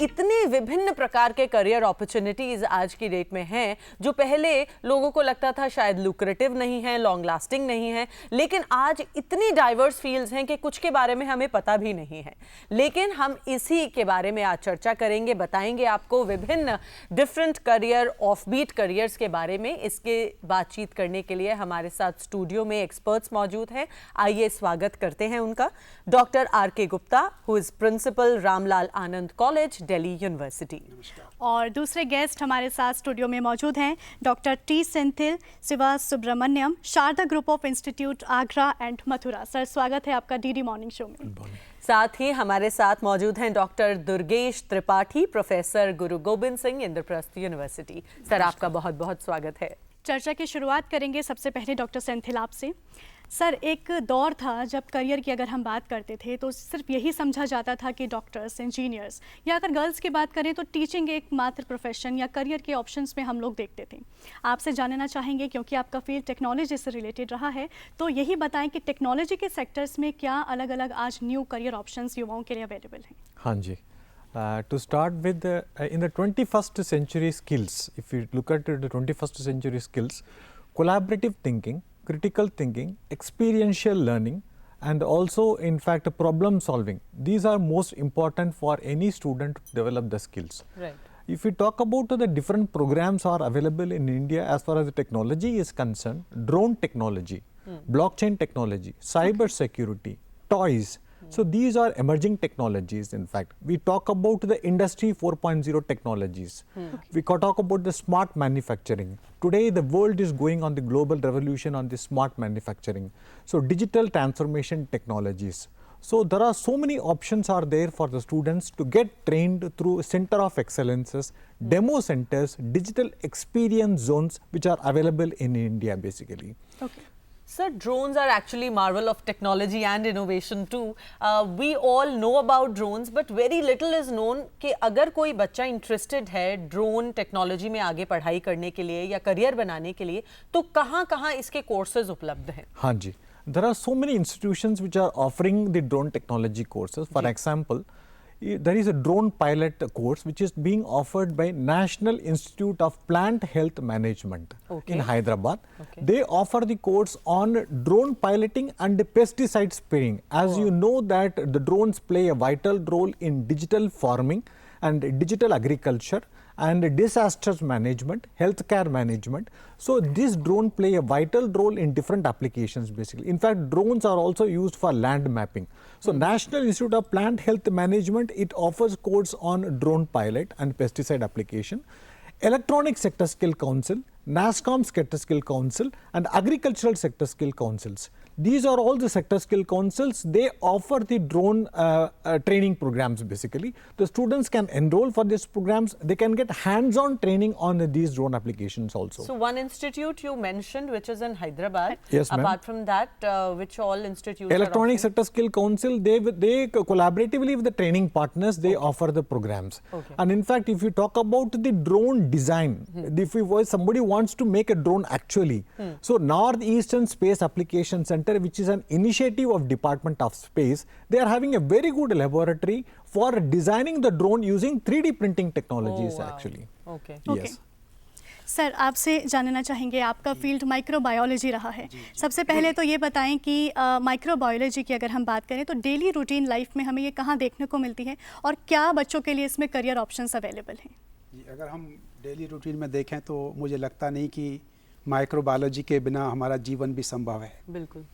इतने विभिन्न प्रकार के करियर अपॉर्चुनिटीज आज की डेट में हैं जो पहले लोगों को लगता था शायद लुक्रेटिव नहीं है, लॉन्ग लास्टिंग नहीं है, लेकिन आज इतनी डाइवर्स फील्ड्स हैं कि कुछ के बारे में हमें पता भी नहीं है। लेकिन हम इसी के बारे में आज चर्चा करेंगे, बताएंगे आपको विभिन्न डिफरेंट करियर, ऑफबीट करियर्स के बारे में। इसके बातचीत करने के लिए हमारे साथ स्टूडियो में एक्सपर्ट्स मौजूद हैं। आइए स्वागत करते हैं उनका। Doctor R K. Gupta, who is principal Ramlal Anand college, Delhi university. और दूसरे गेस्ट हमारे साथ स्टूडियो में मौजूद हैं doctor T. Senthil Shiva Subramaniam, Sharda group of institute, Agra and Mathura. Sir, स्वागत है आपका डीडी मॉर्निंग शो में। साथ ही हमारे साथ मौजूद हैं doctor Durgesh Tripathi, professor Guru Gobind Singh, Indraprastha university. Sir, आपका बहुत बहुत स्वागत है। चर्चा की शुरुआत करेंगे सबसे पहले डॉक्टर सेंथिल आपसे। सर, एक दौर था जब करियर की अगर हम बात करते थे तो सिर्फ यही समझा जाता था कि डॉक्टर्स, इंजीनियर्स, या अगर गर्ल्स की बात करें तो टीचिंग एक मात्र प्रोफेशन या करियर के ऑप्शंस में हम लोग देखते थे। आपसे जानना चाहेंगे, क्योंकि आपका फील्ड टेक्नोलॉजी से रिलेटेड रहा है, तो यही बताएं कि टेक्नोलॉजी के सेक्टर्स में क्या अलग अलग आज न्यू करियर ऑप्शंस युवाओं के लिए अवेलेबल हैं? हाँ जी, to start with, in the 21st century skills, if you look at the 21st century skills, collaborative thinking, critical thinking, experiential learning, and also in fact problem solving, these are most important for any student to develop the skills. Right. If we talk about the different programs are available in India as far as the technology is concerned, drone technology, blockchain technology, cyber security, toys. So these are emerging technologies. In fact, we talk about the industry 4.0 technologies. We talk about the smart manufacturing. Today the world is going on the global revolution on the smart manufacturing. So digital transformation technologies. So there are so many options are there for the students to get trained through center of excellences, demo centers, digital experience zones which are available in India basically. Okay. Sir, drones are actually marvel of technology and innovation too. We all know about drones, but very little is known कि अगर कोई बच्चा interested है drone technology में आगे पढ़ाई करने के लिए या करियर बनाने के लिए, तो कहाँ इसके कोर्सेज उपलब्ध हैं? हाँ जी, there are so many institutions which are offering the drone technology courses. For example, there is a drone pilot course which is being offered by National Institute of Plant Health Management in Hyderabad. They offer the course on drone piloting and pesticide spraying. As you know that the drones play a vital role in digital farming and digital agriculture and disasters management, healthcare management. So this drone play a vital role in different applications basically. In fact, drones are also used for land mapping. So National Institute of Plant Health Management, it offers course on drone pilot and pesticide application. Electronic Sector Skill Council, NASSCOM Sector Skill Council and Agricultural Sector Skill Councils. These are all the sector skill councils. They offer the drone training programs basically. The students can enroll for these programs. They can get hands-on training on these drone applications also. So one institute you mentioned which is in Hyderabad. Yes, ma'am. Apart from that, which all institutes Electronic are Sector Skill Council, they collaboratively with the training partners, they offer the programs. And in fact, if you talk about the drone design, if somebody wants to make a drone actually, so Northeastern Space Application Center, which is an initiative of Department of Space, they are having a very good laboratory for designing the drone using 3D printing technologies actually. Okay. Yes. Sir, आपसे जानना चाहेंगे, आपका field microbiology रहा है। सबसे पहले तो ये बताएं कि माइक्रोबायोलॉजी की अगर हम बात करें तो डेली रूटीन लाइफ में हमें ये कहाँ देखने को मिलती है और क्या बच्चों के लिए इसमें करियर ऑप्शंस अवेलेबल हैं? अगर हम डेली रूटीन में देखें तो मुझे लगता नहीं कि माइक्रोबायोलॉजी के बिना हमारा जीवन भी संभव है। बिल्कुल।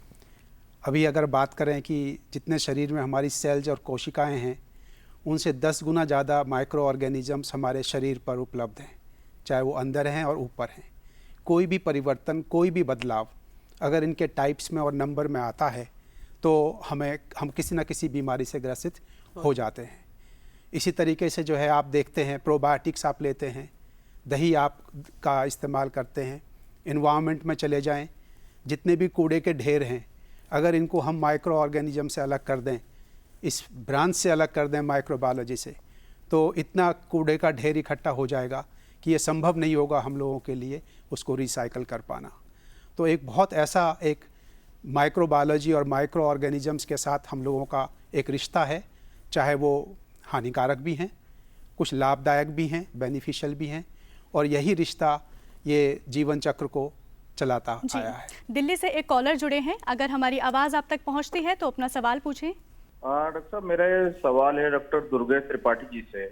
अभी अगर बात करें कि जितने शरीर में हमारी सेल्स और कोशिकाएं हैं, उनसे 10 गुना ज़्यादा माइक्रो ऑर्गेनिजम्स हमारे शरीर पर उपलब्ध हैं, चाहे वो अंदर हैं और ऊपर हैं। कोई भी परिवर्तन, कोई भी बदलाव अगर इनके टाइप्स में और नंबर में आता है तो हम किसी न किसी बीमारी से ग्रसित हो जाते हैं। इसी तरीके से जो है आप देखते हैं, प्रोबायोटिक्स आप लेते हैं, दही आप का इस्तेमाल करते हैं, इन्वायरमेंट में चले जाएं, जितने भी कूड़े के ढेर हैं, अगर इनको हम माइक्रो ऑर्गेनिज्म से अलग कर दें, इस ब्रांच से अलग कर दें माइक्रोबायोलॉजी से, तो इतना कूड़े का ढेर इकट्ठा हो जाएगा कि ये संभव नहीं होगा हम लोगों के लिए उसको रिसाइकल कर पाना। तो एक बहुत ऐसा एक माइक्रोबायोलॉजी और माइक्रो ऑर्गेनिजम्स के साथ हम लोगों का एक रिश्ता है, चाहे वो हानिकारक भी हैं, कुछ लाभदायक भी हैं, बेनिफिशियल भी हैं, और यही रिश्ता ये जीवन चक्र को चलाता आया है। दिल्ली से एक कॉलर जुड़े हैं, अगर हमारी आवाज़ आप तक पहुंचती है तो अपना सवाल पूछें। डॉक्टर साहब, मेरा ये सवाल है डॉक्टर दुर्गेश त्रिपाठी जी से।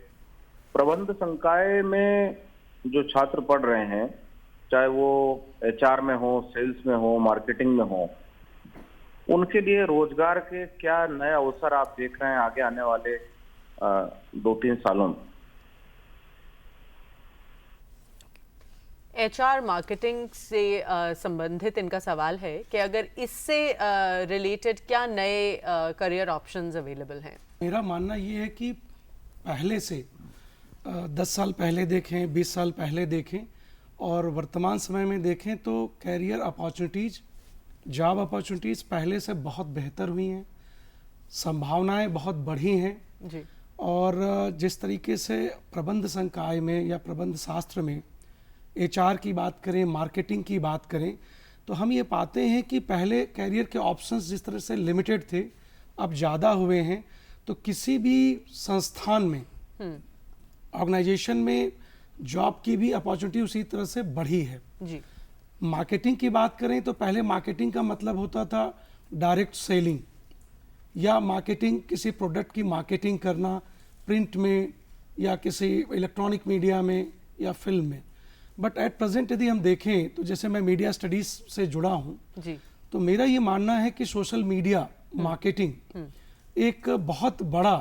प्रबंध संकाय में जो छात्र पढ़ रहे हैं, चाहे वो HR में हो, सेल्स में हो, मार्केटिंग में हो, उनके लिए रोजगार के क्या नए अवसर आप देख रहे हैं आगे आने वाले 2-3 सालों में? HR मार्केटिंग से संबंधित इनका सवाल है कि अगर इससे रिलेटेड क्या नए करियर ऑप्शंस अवेलेबल हैं। मेरा मानना ये है कि पहले से 10 साल पहले देखें, 20 साल पहले देखें और वर्तमान समय में देखें तो कैरियर अपॉर्चुनिटीज़, जॉब अपॉर्चुनिटीज़ पहले से बहुत बेहतर हुई हैं, संभावनाएं बहुत बढ़ी हैं जी। और जिस तरीके से प्रबंध संकाय में या प्रबंध शास्त्र में HR की बात करें, मार्केटिंग की बात करें, तो हम ये पाते हैं कि पहले कैरियर के ऑप्शंस जिस तरह से लिमिटेड थे, अब ज़्यादा हुए हैं। तो किसी भी संस्थान में, ऑर्गेनाइजेशन में जॉब की भी अपॉर्चुनिटी उसी तरह से बढ़ी है जी। मार्केटिंग की बात करें तो पहले मार्केटिंग का मतलब होता था डायरेक्ट सेलिंग या मार्केटिंग, किसी प्रोडक्ट की मार्केटिंग करना प्रिंट में या किसी इलेक्ट्रॉनिक मीडिया में या फिल्म में। बट एट प्रेजेंट यदि हम देखें तो जैसे मैं मीडिया स्टडीज़ से जुड़ा हूँ जी। तो मेरा ये मानना है कि सोशल मीडिया मार्केटिंग एक बहुत बड़ा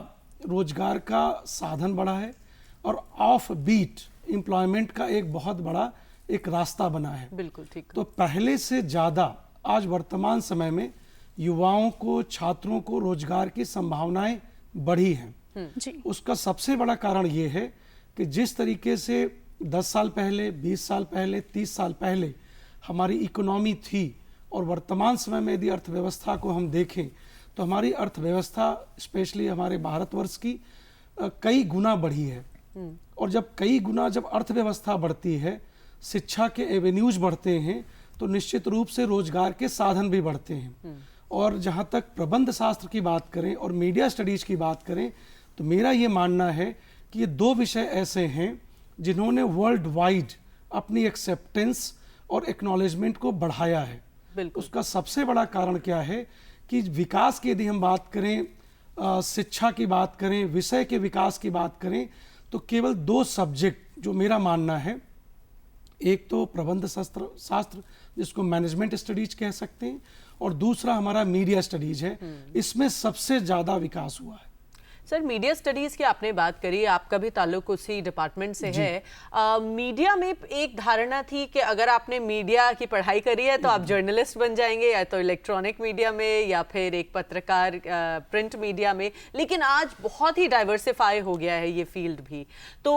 रोजगार का साधन बना है और ऑफ बीट एम्प्लॉयमेंट का एक बहुत बड़ा एक रास्ता बना है। बिल्कुल ठीक। तो पहले से ज़्यादा आज वर्तमान समय में युवाओं को, छात्रों को रोजगार की संभावनाएं बढ़ी हैं। जी। उसका सबसे बड़ा कारण ये है कि जिस तरीके से 10 साल पहले, 20 साल पहले, 30 साल पहले हमारी इकोनॉमी थी और वर्तमान समय में यदि अर्थव्यवस्था को हम देखें तो हमारी अर्थव्यवस्था स्पेशली हमारे भारतवर्ष की कई गुना बढ़ी है। और जब कई गुना जब अर्थव्यवस्था बढ़ती है, शिक्षा के एवेन्यूज बढ़ते हैं, तो निश्चित रूप से रोजगार के साधन भी बढ़ते हैं। और जहाँ तक प्रबंध शास्त्र की बात करें और मीडिया स्टडीज की बात करें तो मेरा ये मानना है कि ये दो विषय ऐसे हैं जिन्होंने वर्ल्ड वाइड अपनी एक्सेप्टेंस और एक्नॉलेजमेंट को बढ़ाया है। बिल्कुल। उसका सबसे बड़ा कारण क्या है कि विकास की यदि हम बात करें, शिक्षा की बात करें, विषय के विकास की बात करें, तो केवल 2 सब्जेक्ट जो मेरा मानना है, एक तो प्रबंध शास्त्र जिसको मैनेजमेंट स्टडीज कह सकते हैं और दूसरा हमारा मीडिया स्टडीज है, इसमें सबसे ज़्यादा विकास हुआ है। सर, मीडिया स्टडीज़ की आपने बात करी, आपका भी ताल्लुक उसी डिपार्टमेंट से है। मीडिया में एक धारणा थी कि अगर आपने मीडिया की पढ़ाई करी है तो आप जर्नलिस्ट बन जाएंगे, या तो इलेक्ट्रॉनिक मीडिया में या फिर एक पत्रकार प्रिंट मीडिया में। लेकिन आज बहुत ही डाइवर्सिफाई हो गया है ये फील्ड भी। तो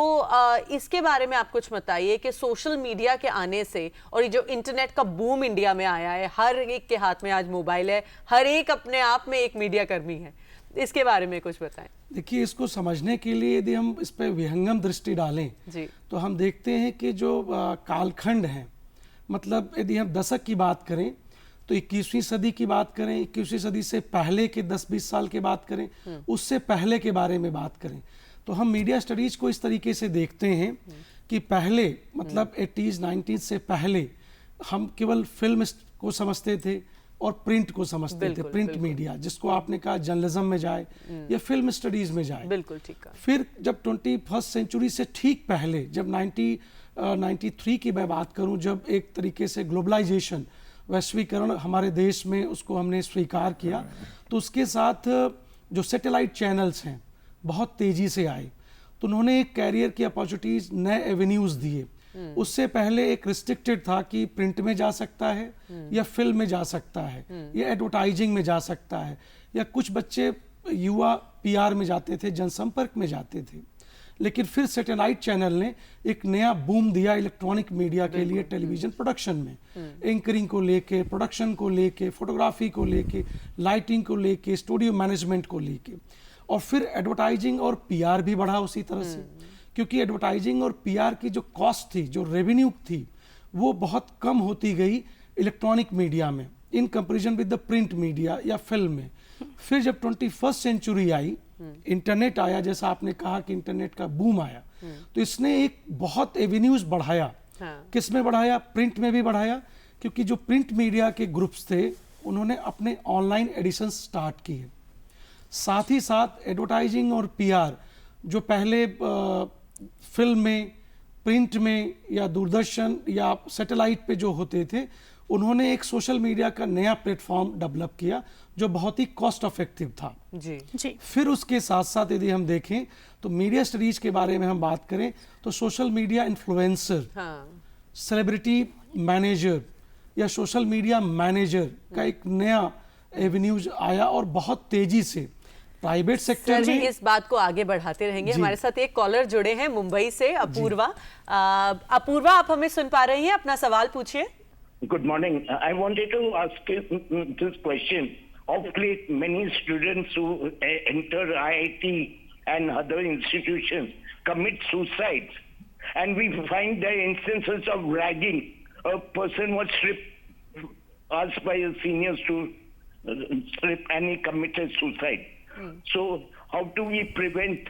इसके बारे में आप कुछ बताइए कि सोशल मीडिया के आने से और ये जो इंटरनेट का बूम इंडिया में आया है, हर एक के हाथ में आज मोबाइल है, हर एक अपने आप में एक मीडिया कर्मी है, इसके बारे में कुछ बताएं। देखिए, इसको समझने के लिए यदि हम इस पर विहंगम दृष्टि डालें जी। तो हम देखते हैं कि जो कालखंड है, मतलब यदि हम दशक की बात करें तो 21वीं सदी की बात करें, 21वीं सदी से पहले के 10-20 साल की बात करें, उससे पहले के बारे में बात करें, तो हम मीडिया स्टडीज को इस तरीके से देखते हैं कि पहले मतलब 80s 90s से पहले हम केवल फिल्म को समझते थे और प्रिंट को समझते थे, प्रिंट मीडिया, जिसको आपने कहा जर्नलिज्म में जाए या फिल्म स्टडीज में जाए। बिल्कुल ठीक है। फिर जब 21st सेंचुरी से ठीक पहले, जब 93 की मैं बात करूं, जब एक तरीके से ग्लोबलाइजेशन, वैश्वीकरण हमारे देश में उसको हमने स्वीकार किया, तो उसके साथ जो सैटेलाइट चैनल्स हैं बहुत तेजी से आए, तो उन्होंने एक कैरियर की अपॉर्चुनिटीज, नए एवेन्यूज दिए। उससे पहले एक रिस्ट्रिक्टेड था कि प्रिंट में जा सकता है या फिल्म में जा सकता है या एडवर्टाइजिंग में जा सकता है, या कुछ बच्चे युवा PR में जाते थे, जनसंपर्क में जाते थे। लेकिन फिर सैटेलाइट चैनल ने एक नया बूम दिया इलेक्ट्रॉनिक मीडिया के लिए, टेलीविजन प्रोडक्शन में, एंकरिंग को लेके, प्रोडक्शन को लेके, फोटोग्राफी को लेके, लाइटिंग को लेके, स्टूडियो मैनेजमेंट को लेके, और फिर एडवर्टाइजिंग और PR भी बढ़ा उसी तरह से, क्योंकि एडवर्टाइजिंग और PR की जो कॉस्ट थी, जो रेवेन्यू थी, वो बहुत कम होती गई इलेक्ट्रॉनिक मीडिया में in comparison with the print media या फिल्म में। फिर जब 21st सेंचुरी आई इंटरनेट आया, जैसा आपने कहा कि इंटरनेट का बूम आया, तो इसने एक बहुत एवेन्यूज बढ़ाया। किस में बढ़ाया? प्रिंट में भी बढ़ाया, क्योंकि जो प्रिंट मीडिया के ग्रुप्स थे उन्होंने अपने ऑनलाइन एडिशन स्टार्ट किए। साथ ही साथ एडवर्टाइजिंग और पीआर जो पहले फिल्म में, प्रिंट में या दूरदर्शन या सैटेलाइट पे जो होते थे, उन्होंने एक सोशल मीडिया का नया प्लेटफॉर्म डेवलप किया जो बहुत ही कॉस्ट इफेक्टिव था। जी। फिर उसके साथ साथ यदि हम देखें तो मीडिया स्टडीज के बारे में हम बात करें तो social media influencer, celebrity manager या सोशल मीडिया मैनेजर का एक नया एवेन्यूज आया और बहुत तेजी से प्राइवेट सेक्टर में। इस बात को आगे बढ़ाते रहेंगे। हमारे साथ एक कॉलर जुड़े हैं मुंबई से, अपूर्वा। अपूर्वा, आप हमें सुन पा रही हैं? अपना सवाल पूछिए। Good morning. I wanted to ask this question. Of late, many students who enter IIT and other institutions commit suicides, and we find there instances of ragging. A person was asked by his seniors to slip, and he committed suicide. So, how do we prevent?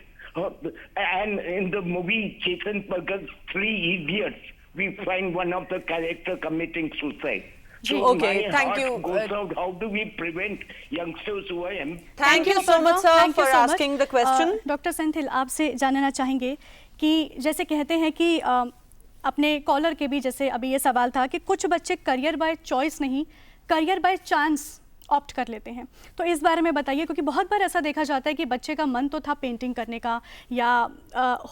And in the movie Chetan Bhagat's Three Idiots, we find one of the character committing suicide. So okay, my thank heart you. goes out. How do we prevent youngsters who are Thank you so much, sir, for asking the question. Doctor Senthil, आपसे जानना चाहेंगे कि जैसे कहते हैं कि अपने collar के भी जैसे अभी ये सवाल था कि कुछ बच्चे करियर बाय चॉइस नहीं, करियर बाय चांस ऑप्ट कर लेते हैं, तो इस बारे में बताइए, क्योंकि बहुत बार ऐसा देखा जाता है कि बच्चे का मन तो था पेंटिंग करने का या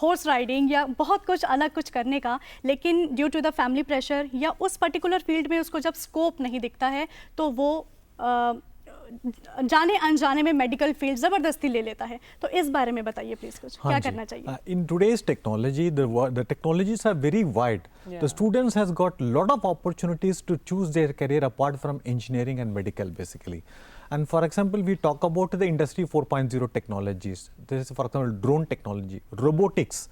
हॉर्स राइडिंग या बहुत कुछ अलग कुछ करने का, लेकिन due to the family pressure या उस पर्टिकुलर फील्ड में उसको जब स्कोप नहीं दिखता है तो वो जाने अनजाने में मेडिकल फील्ड जबरदस्ती ले लेता है। तो इस बारे में बताइए प्लीज, कुछ क्या करना चाहिए? In today's technology, the technologies are very wide. The students has got lot of opportunities to choose their career apart from engineering and medical basically. And for example, we talk about the industry 4.0 technologies. This is, for example, drone technology, robotics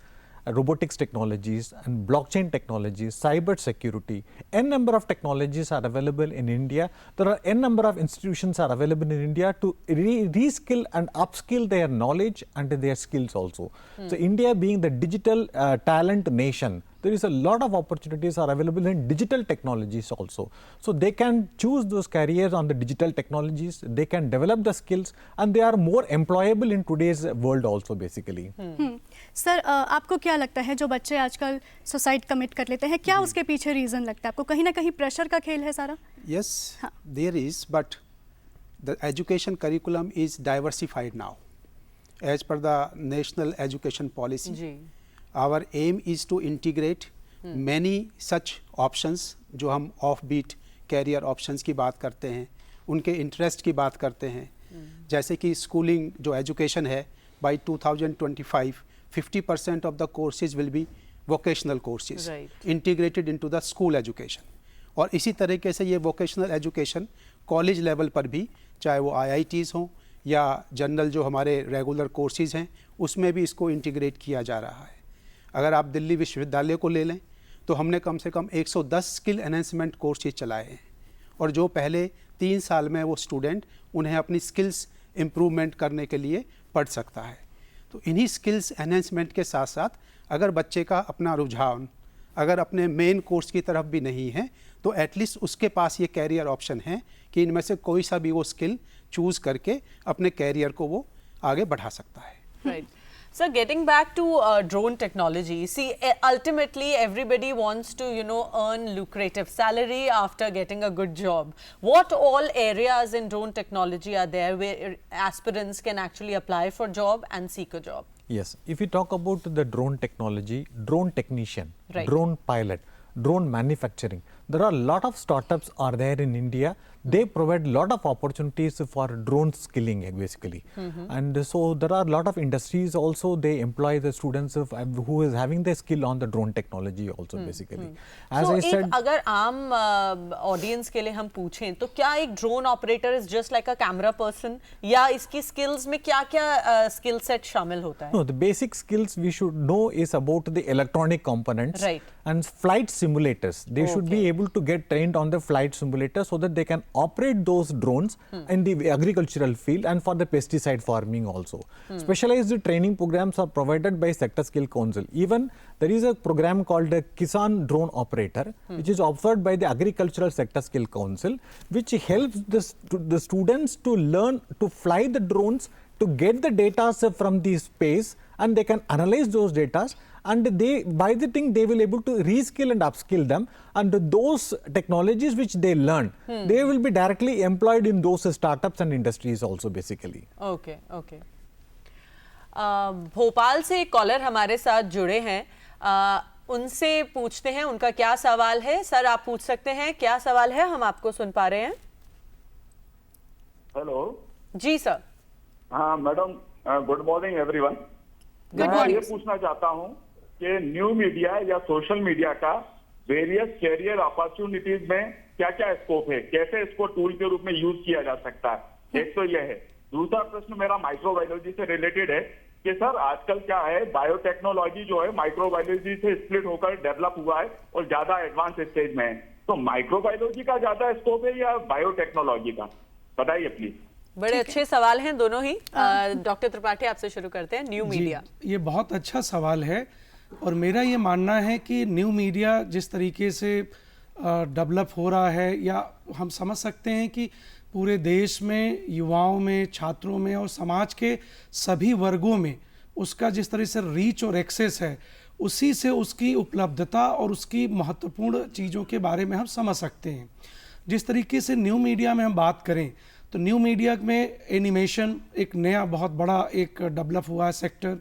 technologies and blockchain technologies, cyber security. N number of technologies are available in India. There are N number of institutions are available in India to reskill and upskill their knowledge and their skills also. So India being the digital talent nation, there is a lot of opportunities are available in digital technologies also. So they can choose those careers on the digital technologies, they can develop the skills and they are more employable in today's world also basically. Sir, आपको क्या लगता है जो बच्चे आजकल suicide commit कर लेते हैं, क्या उसके पीछे रीजन लगता है आपको? कहीं ना कहीं प्रेशर का खेल है सारा? Yes, there is, but the education curriculum is diversified now. As per the National Education Policy, our aim is to integrate many such options. जो हम offbeat career options की बात करते हैं, उनके interest की बात करते हैं, जैसे कि schooling जो education है, by 2025 50% of the courses will be vocational courses integrated into the school education. और इसी तरीके से ये vocational education कॉलेज लेवल पर भी, चाहे वो IITs हों या जनरल जो हमारे रेगुलर कोर्सेज हैं, उसमें भी इसको इंटीग्रेट किया जा रहा है। अगर आप दिल्ली विश्वविद्यालय को ले लें तो हमने कम से कम 110 स्किल एनहेंसमेंट कोर्सेज चलाए हैं, और जो पहले 3 साल में वो स्टूडेंट उन्हें अपनी स्किल्स इम्प्रूवमेंट करने के लिए पढ़ सकता है। तो इन्हीं स्किल्स एनहेंसमेंट के साथ साथ अगर बच्चे का अपना रुझान अगर अपने मेन कोर्स की तरफ भी नहीं है तो एटलीस्ट उसके पास ये कैरियर ऑप्शन है कि इनमें से कोई सा भी वो स्किल चूज़ करके अपने कैरियर को वो आगे बढ़ा सकता है। Right. So getting back to drone technology, see, ultimately everybody wants to, earn lucrative salary after getting a good job. What all areas in drone technology are there where aspirants can actually apply for job and seek a job? Yes, if we talk about the drone technology, drone technician, drone pilot, drone manufacturing, there are a lot of startups are there in India. They provide a lot of opportunities for drone skilling basically. And so there are a lot of industries also, they employ the students who is having the skill on the drone technology also basically. As so I said, अगर आम audience के लिए हम पूछें तो क्या एक drone operator is just like a camera person, या इसकी skills में क्या-क्या skill set शामिल होता है? No, the basic skills we should know is about the electronic components and flight simulators. They should be able able to get trained on the flight simulator so that they can operate those drones in the agricultural field and for the pesticide farming also. Specialized training programs are provided by Sector Skill Council. Even there is a program called a Kisan Drone Operator, which is offered by the Agricultural Sector Skill Council, which helps the students to learn to fly the drones, to get the data from the space, and they can analyze those data, and they, by the thing, they will able to reskill and upskill them, and those technologies which they learn, they will be directly employed in those startups and industries also basically. Okay okay Bhopal से एक collar हमारे साथ जुड़े हैं, उनसे पूछते हैं उनका क्या सवाल है। सर आप पूछ सकते हैं, क्या सवाल है, हम आपको सुन पा रहे हैं। हेलो जी सर। हाँ मैडम, गुड मॉर्निंग एवरीवन। मैं ये पूछना चाहता हूँ कि न्यू मीडिया या सोशल मीडिया का वेरियस कैरियर अपॉर्चुनिटीज में क्या क्या स्कोप है, कैसे इसको टूल के रूप में यूज किया जा सकता है, एक तो ये है। दूसरा प्रश्न मेरा माइक्रोबायोलॉजी से रिलेटेड है कि सर आजकल क्या है, बायोटेक्नोलॉजी जो है माइक्रोबायोलॉजी से स्प्लिट होकर डेवलप हुआ है और ज्यादा एडवांस स्टेज में है, तो माइक्रोबायोलॉजी का ज्यादा स्कोप है या बायोटेक्नोलॉजी का, बताइए प्लीज। बड़े अच्छे सवाल हैं दोनों ही। डॉक्टर त्रिपाठी आपसे शुरू करते हैं। न्यू मीडिया, ये बहुत अच्छा सवाल है और मेरा ये मानना है कि न्यू मीडिया जिस तरीके से डेवलप हो रहा है, या हम समझ सकते हैं कि पूरे देश में युवाओं में, छात्रों में और समाज के सभी वर्गों में उसका जिस तरह से रीच और एक्सेस है, उसी से उसकी उपलब्धता और उसकी महत्वपूर्ण चीज़ों के बारे में हम समझ सकते हैं। जिस तरीके से न्यू मीडिया में हम बात करें तो न्यू मीडिया में एनिमेशन एक नया बहुत बड़ा एक डेवलप हुआ है सेक्टर।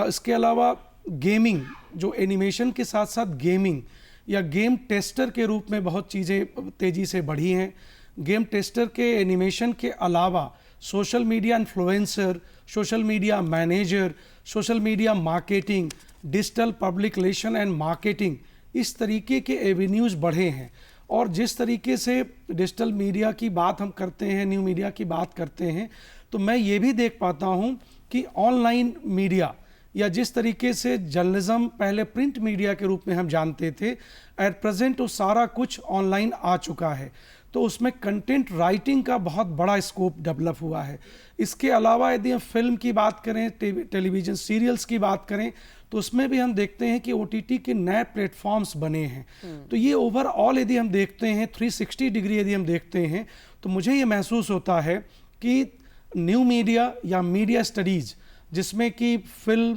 इसके अलावा गेमिंग, जो एनिमेशन के साथ साथ गेमिंग या गेम टेस्टर के रूप में बहुत चीज़ें तेज़ी से बढ़ी हैं। गेम टेस्टर के एनिमेशन के अलावा social media influencer, social media manager, social media marketing, digital public relation and marketing, इस तरीके के एवेन्यूज़ बढ़े हैं। और जिस तरीके से डिजिटल मीडिया की बात हम करते हैं, न्यू मीडिया की बात करते हैं, तो मैं ये भी देख पाता हूँ कि ऑनलाइन मीडिया या जिस तरीके से जर्नलिज्म पहले प्रिंट मीडिया के रूप में हम जानते थे, एट प्रेजेंट वो सारा कुछ ऑनलाइन आ चुका है। तो उसमें कंटेंट राइटिंग का बहुत बड़ा स्कोप डेवलप हुआ है। इसके अलावा यदि हम फिल्म की बात करें, टेलीविज़न सीरियल्स की बात करें, तो उसमें भी हम देखते हैं कि OTT के नए प्लेटफॉर्म्स बने हैं। तो ये ओवरऑल यदि हम देखते हैं 360 डिग्री यदि हम देखते हैं, तो मुझे ये महसूस होता है कि न्यू मीडिया या मीडिया स्टडीज़, जिसमें कि फिल्म,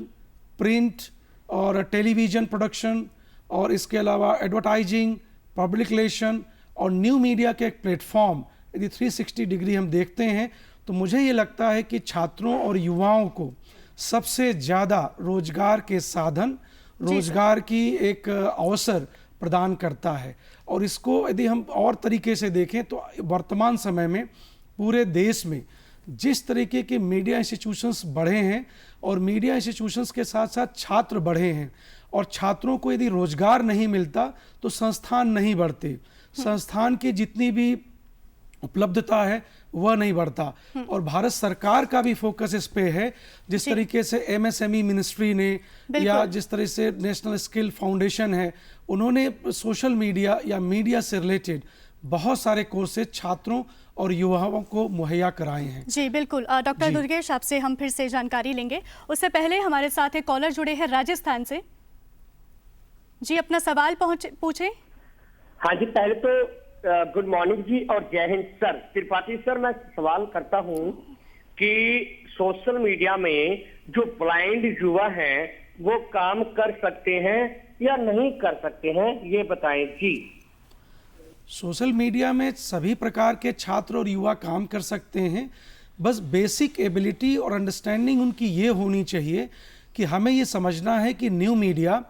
प्रिंट और टेलीविज़न प्रोडक्शन और इसके अलावा एडवर्टाइजिंग, पब्लिक रिलेशन और न्यू मीडिया के एक प्लेटफॉर्म, यदि 360 डिग्री हम देखते हैं, तो मुझे ये लगता है कि छात्रों और युवाओं को सबसे ज़्यादा रोजगार के साधन, रोजगार की एक अवसर प्रदान करता है। और इसको यदि हम और तरीके से देखें तो वर्तमान समय में पूरे देश में जिस तरीके के मीडिया इंस्टीट्यूशंस बढ़े हैं और मीडिया इंस्टीट्यूशंस के साथ साथ छात्र बढ़े हैं, और छात्रों को यदि रोजगार नहीं मिलता तो संस्थान नहीं बढ़ते, संस्थान की जितनी भी उपलब्धता है वह नहीं बढ़ता। और भारत सरकार का भी फोकस इस पे है, जिस तरीके से MSME मिनिस्ट्री ने या जिस तरह से नेशनल स्किल फाउंडेशन है, उन्होंने सोशल मीडिया या मीडिया से रिलेटेड बहुत सारे कोर्सेज छात्रों और युवाओं को मुहैया कराए हैं। जी बिल्कुल। डॉक्टर दुर्गेश, आपसे हम फिर से जानकारी लेंगे। उससे पहले हमारे साथ एक कॉलर जुड़े हैं राजस्थान से। जी अपना सवाल पूछें। हाँ जी, पहले तो गुड मॉर्निंग जी और जय हिंद सर। त्रिपाठी सर, मैं सवाल करता हूँ कि सोशल मीडिया में जो ब्लाइंड युवा हैं वो काम कर सकते हैं या नहीं कर सकते हैं, ये बताएं जी। सोशल मीडिया में सभी प्रकार के छात्र और युवा काम कर सकते हैं, बस बेसिक एबिलिटी और अंडरस्टैंडिंग उनकी ये होनी चाहिए कि हमें ये समझना है कि न्यू मीडिया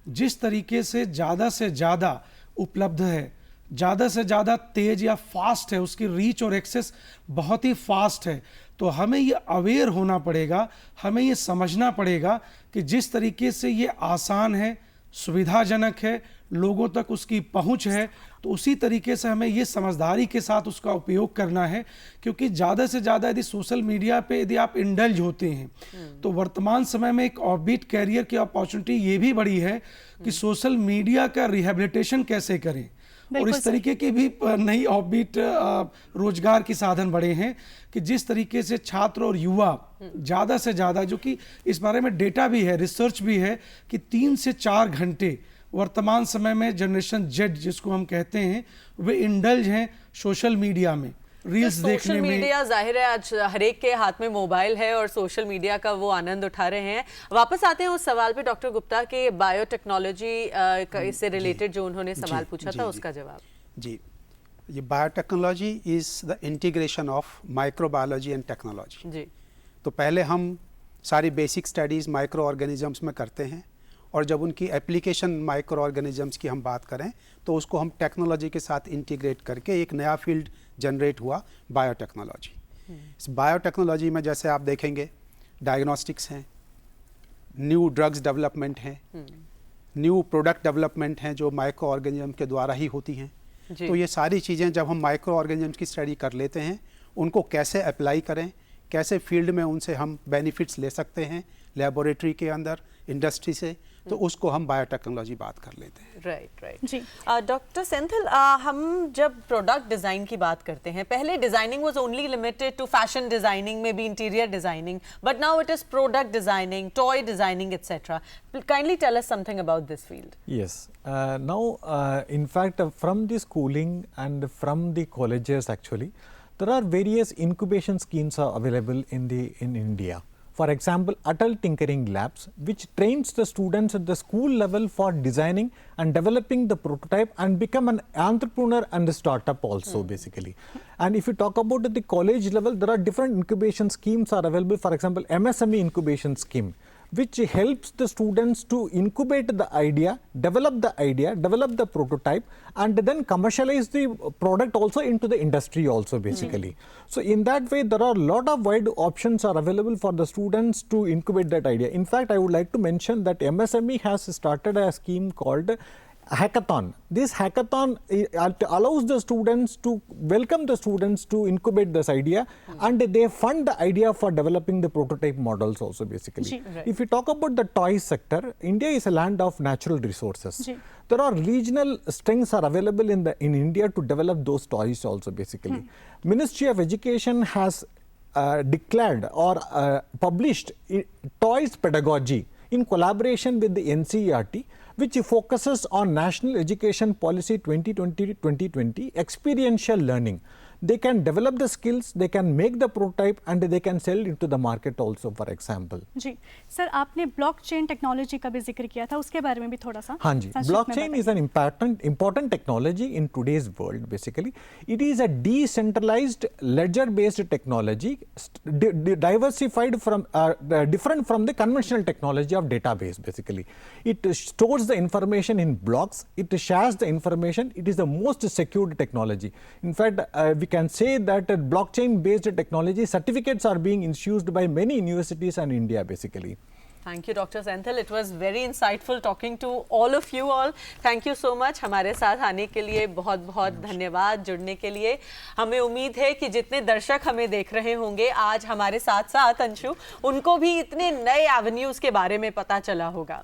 जिस तरीके से ज़्यादा उपलब्ध है, ज़्यादा से ज़्यादा तेज या फास्ट है, उसकी रीच और एक्सेस बहुत ही फास्ट है, तो हमें ये अवेयर होना पड़ेगा, हमें ये समझना पड़ेगा कि जिस तरीके से ये आसान है, सुविधाजनक है, लोगों तक उसकी पहुंच है, तो उसी तरीके से हमें ये समझदारी के साथ उसका उपयोग करना है। क्योंकि ज़्यादा से ज़्यादा यदि सोशल मीडिया पे यदि आप इंडल्ज होते हैं तो वर्तमान समय में एक ऑर्बिट कैरियर की अपॉर्चुनिटी ये भी बड़ी है कि सोशल मीडिया का रिहेबिलिटेशन कैसे करें, और इस तरीके के भी नई ऑफबीट रोजगार के साधन बढ़े हैं कि जिस तरीके से छात्र और युवा ज़्यादा से ज़्यादा, जो कि इस बारे में डेटा भी है, रिसर्च भी है कि 3 से 4 घंटे वर्तमान समय में जनरेशन जेड जिसको हम कहते हैं वे इंडल्ज हैं सोशल मीडिया में, रील्स देखने में। सोशल मीडिया जाहिर है आज हर एक के हाथ में मोबाइल है और सोशल मीडिया का वो आनंद उठा रहे हैं। वापस आते हैं उस सवाल पे डॉक्टर गुप्ता के बायोटेक्नोलॉजी इससे रिलेटेड जो उन्होंने सवाल पूछा था उसका जवाब। जी, ये biotechnology is the integration of microbiology and technology. जी, तो पहले हम सारी बेसिक स्टडीज़ माइक्रो ऑर्गेनिजम्स में करते हैं और जब उनकी एप्लीकेशन माइक्रो ऑर्गेनिजम्स की हम बात करें तो उसको हम टेक्नोलॉजी के साथ इंटीग्रेट करके एक नया फील्ड जनरेट हुआ बायोटेक्नोलॉजी। इस बायोटेक्नोलॉजी में जैसे आप देखेंगे डायग्नोस्टिक्स हैं, न्यू ड्रग्स डेवलपमेंट हैं, न्यू प्रोडक्ट डेवलपमेंट हैं जो माइक्रो ऑर्गेनिज्म के द्वारा ही होती हैं। तो ये सारी चीज़ें जब हम माइक्रो ऑर्गेनिज्म की स्टडी कर लेते हैं, उनको कैसे अप्लाई करें, कैसे फील्ड में उनसे हम बेनिफिट्स ले सकते हैं लेबोरेटरी के अंदर, इंडस्ट्री से, तो उसको हम बायोटेक्नोलॉजी बात कर लेते हैं। राइट जी। डॉक्टर सेंथिल, हम जब प्रोडक्ट डिजाइन की बात करते हैं, पहले designing was only limited to fashion designing, maybe interior designing, but now it is product designing, toy designing etcetera. Kindly tell us something about this field. Yes. Now, in fact, from the schooling and from the colleges actually, there are various incubation schemes are available in India. For example, Atal Tinkering Labs, which trains the students at the school level for designing and developing the prototype and become an entrepreneur and a startup also basically. And if you talk about at the college level, there are different incubation schemes are available. For example, MSME incubation scheme, which helps the students to incubate the idea, develop the prototype, and then commercialize the product also into the industry also basically. So in that way, there are a lot of wide options are available for the students to incubate that idea. In fact, I would like to mention that MSME has started a scheme called hackathon. This hackathon allows the students to welcome the students to incubate this idea, and they fund the idea for developing the prototype models also basically. If you talk about the toy sector, India is a land of natural resources. There are regional strengths are available in India to develop those toys also basically. Ministry of Education has declared or published toys pedagogy in collaboration with the NCERT, which focuses on National Education Policy 2020-2020 experiential learning. They can develop the skills, they can make the prototype, and they can sell it to the market also, for example. जी sir, आपने blockchain technology का भी जिक्र किया था, उसके बारे में भी थोड़ा सा। हाँ जी, blockchain is an important technology in today's world basically. It is a decentralized ledger-based technology, diversified from different from the conventional technology of database basically. It stores the information in blocks, it shares the information, it is the most secured technology. In fact, we can say that blockchain based technology certificates are being issued by many universities in India basically. Thank you, Dr. Senthil. It was very insightful talking to all of you all. Thank you so much. हमारे साथ आने के लिए बहुत-बहुत धन्यवाद, जुड़ने के लिए। हमें उम्मीद है कि जितने दर्शक हमें देख रहे होंगे आज हमारे साथ-साथ अंशु, उनको भी इतने नए एवेन्यूज के बारे में पता चला होगा।